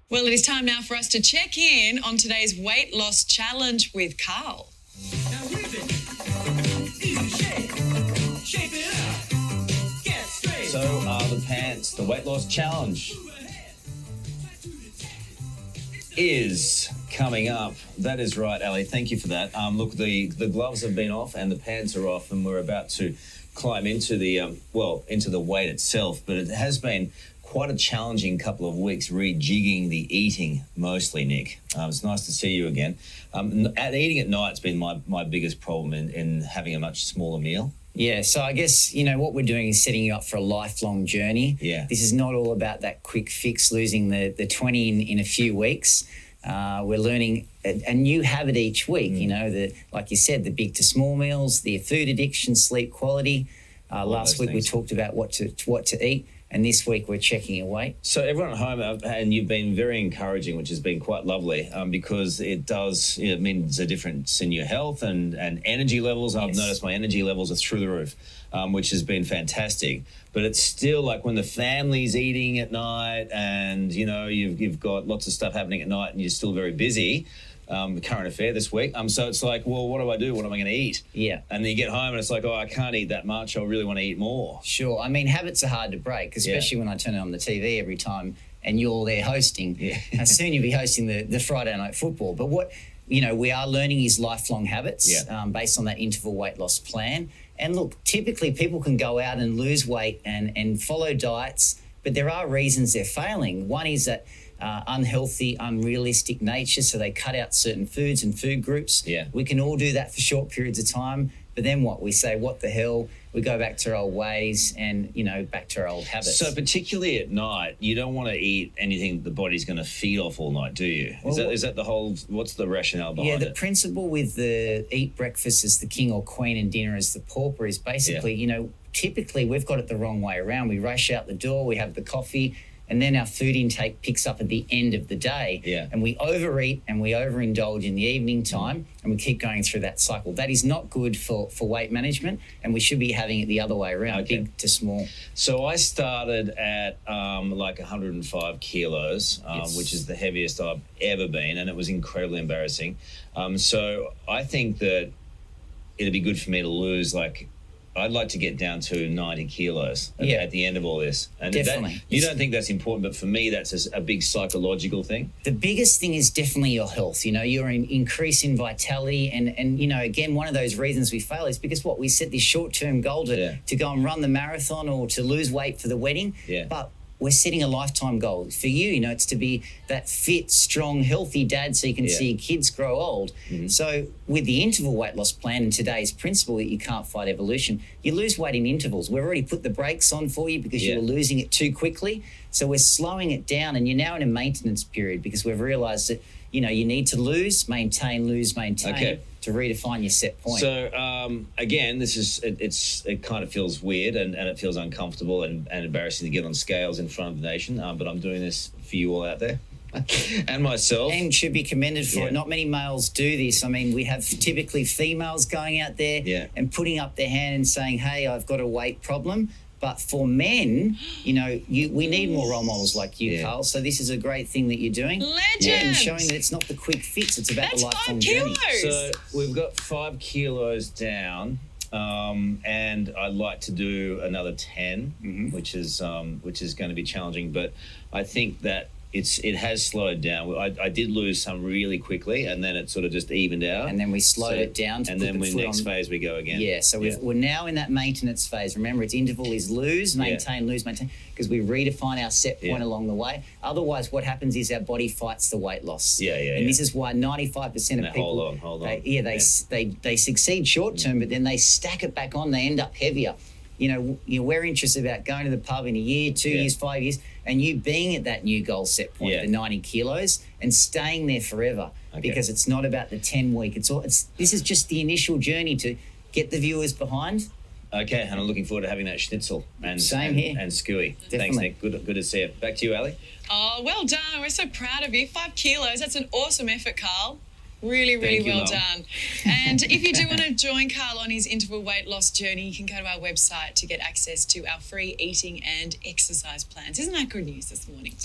Well, it is time now for us to check in on today's weight loss challenge with Karl. Now whip it. Easy shake. Shape it up. Get straight. So the pants, the weight loss challenge is coming up. That is right, Ali. Thank you for that. Look, the gloves have been off and the pants are off, and we're about to climb into the into the weight itself. But it has been quite a challenging couple of weeks rejigging the eating, mostly, Nick. It's nice to see you again. Eating at night's been my biggest problem in having a much smaller meal. Yeah, so I guess, what we're doing is setting you up for a lifelong journey. Yeah. This is not all about that quick fix, losing the 20 in a few weeks. We're learning a new habit each week, like you said, the big to small meals, the food addiction, sleep quality. Last week we talked about what to eat. And this week we're checking your weight. So everyone at home, and you've been very encouraging, which has been quite lovely, because it does, it means a difference in your health and energy levels. Yes. I've noticed my energy levels are through the roof, which has been fantastic. But it's still like when the family's eating at night and, you've got lots of stuff happening at night and you're still very busy. Current affair this week. So it's like, well, what do I do? What am I going to eat? Yeah. And then you get home and it's like, oh, I can't eat that much. I really want to eat more. Sure. I mean, habits are hard to break, especially when I turn it on the TV every time and you're there hosting. Yeah. Soon you'll be hosting the Friday night football. But what, we are learning is lifelong habits based on that interval weight loss plan. And look, typically people can go out and lose weight and follow diets, but there are reasons they're failing. One is that unhealthy, unrealistic nature, so they cut out certain foods and food groups. Yeah. We can all do that for short periods of time, but then what? We say, what the hell? We go back to our old ways and, back to our old habits. So particularly at night, you don't want to eat anything the body's going to feed off all night, do you? Is that the whole, what's the rationale behind it? Yeah, the principle with the eat breakfast as the king or queen and dinner as the pauper is basically, typically we've got it the wrong way around. We rush out the door, we have the coffee, and then our food intake picks up at the end of the day. Yeah. And we overeat and we overindulge in the evening time and we keep going through that cycle. That is not good for weight management, and we should be having it the other way around, big to small. So I started at like 105 kilos, which is the heaviest I've ever been, and it was incredibly embarrassing. So I think that it'd be good for me to lose I'd like to get down to 90 kilos at the end of all this. And definitely. You don't think that's important, but for me, that's a big psychological thing. The biggest thing is definitely your health. You're in increase in vitality. And again, one of those reasons we fail is because we set this short-term goal to go and run the marathon or to lose weight for the wedding. Yeah. But we're setting a lifetime goal. For you, it's to be that fit, strong, healthy dad so you can see your kids grow old. Mm-hmm. So with the interval weight loss plan and today's principle that you can't fight evolution, you lose weight in intervals. We've already put the brakes on for you because you were losing it too quickly. So we're slowing it down, and you're now in a maintenance period because we've realised that, you need to lose, maintain to redefine your set point. So again, this is it kind of feels weird and it feels uncomfortable and embarrassing to get on scales in front of the nation, but I'm doing this for you all out there and myself. And should be commended for it. Not many males do this. I mean, we have typically females going out there and putting up their hand and saying, hey, I've got a weight problem. But for men, we need more role models like you, Karl. So this is a great thing that you're doing. Legend! And showing that it's not the quick fix, it's about the lifelong journey. 5 kilos! So we've got 5 kilos down, and I'd like to do another 10, which is going to be challenging. But I think that it has slowed down. I did lose some really quickly, and then it sort of just evened out. And then we slowed it down. And then in the next phase we go again. Yeah, so we're now in that maintenance phase. Remember, its interval is lose, maintain, lose, maintain, because we redefine our set point along the way. Otherwise, what happens is our body fights the weight loss. And this is why 95% of people... Hold on. They succeed short term, but then they stack it back on. They end up heavier. We're interested about going to the pub in a year, 2 years, 5 years, and you being at that new goal set point, the 90 kilos, and staying there forever, because it's not about the 10-week. This is just the initial journey to get the viewers behind. Okay, and I'm looking forward to having that schnitzel and Same here. And skewy. Definitely. Thanks, Nick. Good to see you. Back to you, Ali. Oh, well done. We're so proud of you. 5 kilos. That's an awesome effort, Karl. Really well done. And if you do want to join Karl on his interval weight loss journey, you can go to our website to get access to our free eating and exercise plans. Isn't that good news this morning?